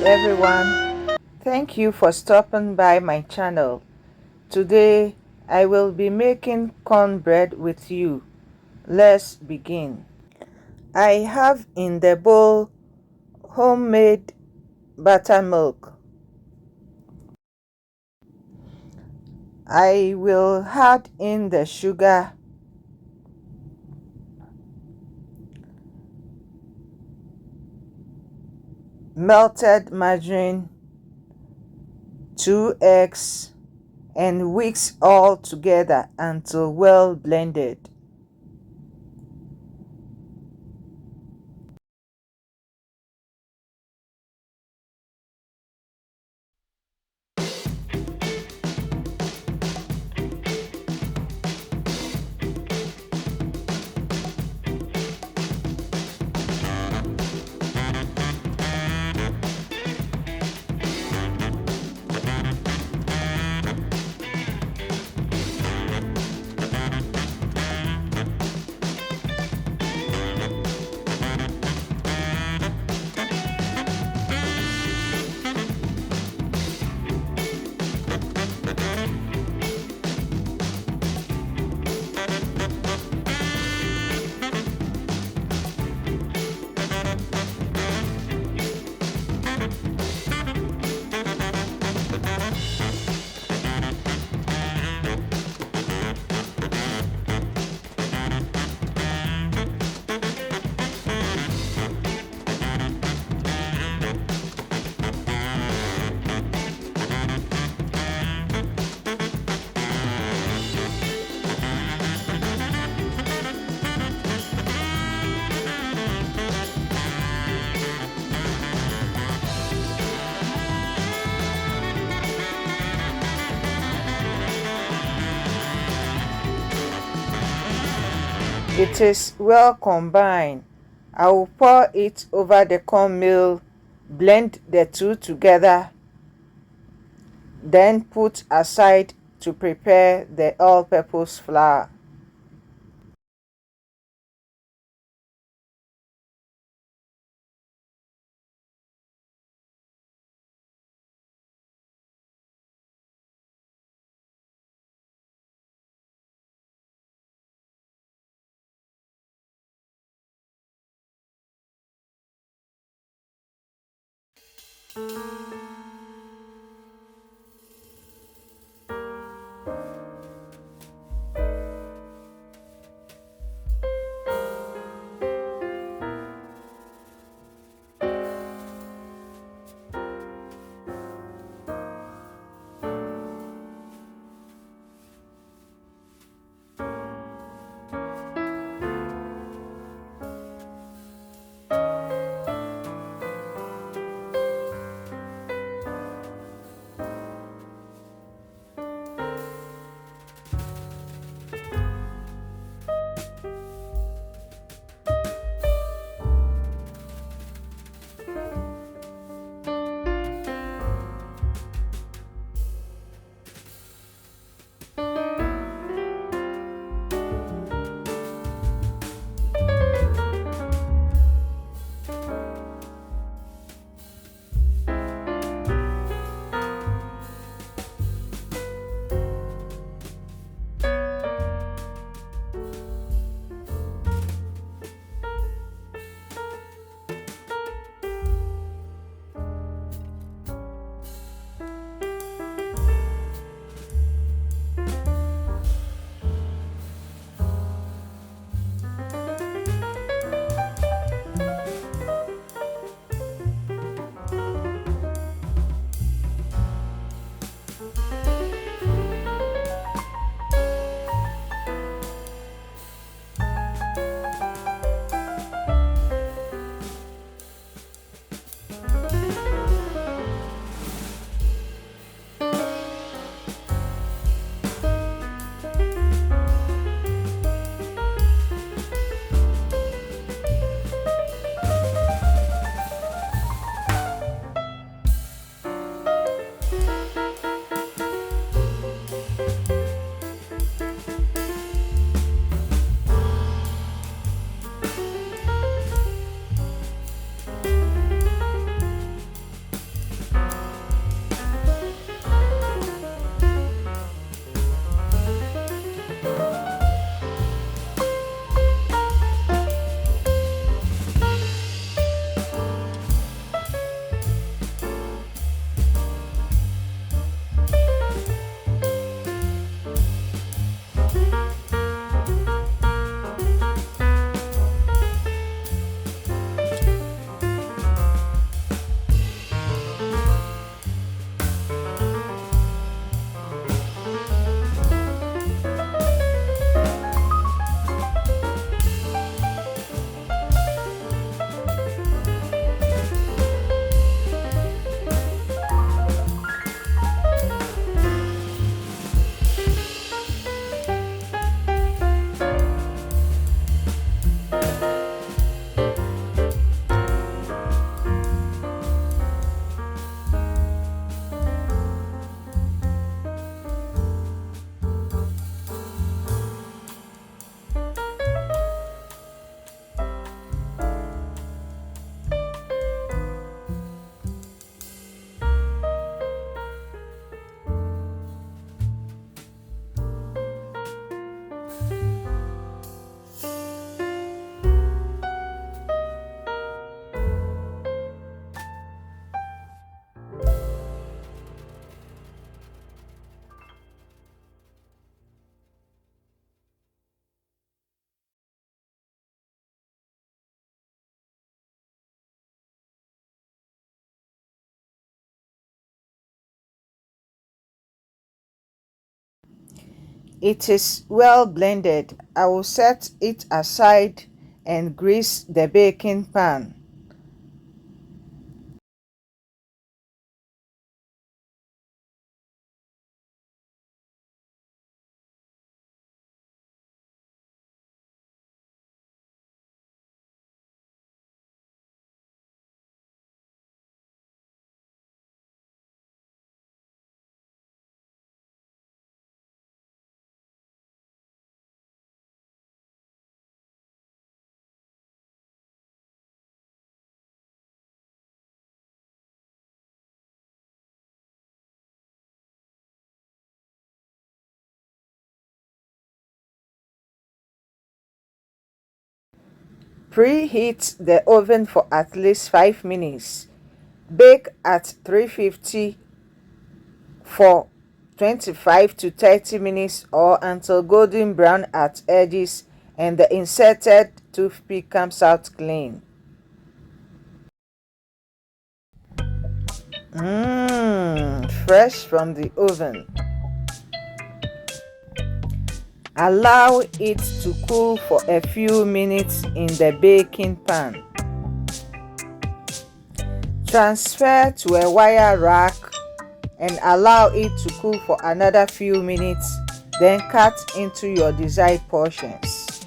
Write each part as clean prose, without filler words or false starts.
everyone. Thank you for stopping by my channel. Today I will be making cornbread with you. Let's begin. I have in the bowl homemade buttermilk. I will add in the sugar, melted margarine, 2 eggs, and whisk all together until well blended. It is well combined. I will pour it over the cornmeal, blend the two together, then put aside to prepare the all-purpose flour. It is well blended. I will set it aside and grease the baking pan. Preheat the oven for at least 5 minutes. Bake at 350 for 25 to 30 minutes or until golden brown at edges and the inserted toothpick comes out clean. Fresh from the oven. Allow it to cool for a few minutes in the baking pan. Transfer to a wire rack and allow it to cool for another few minutes, then cut into your desired portions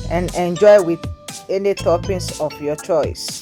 and enjoy with any toppings of your choice.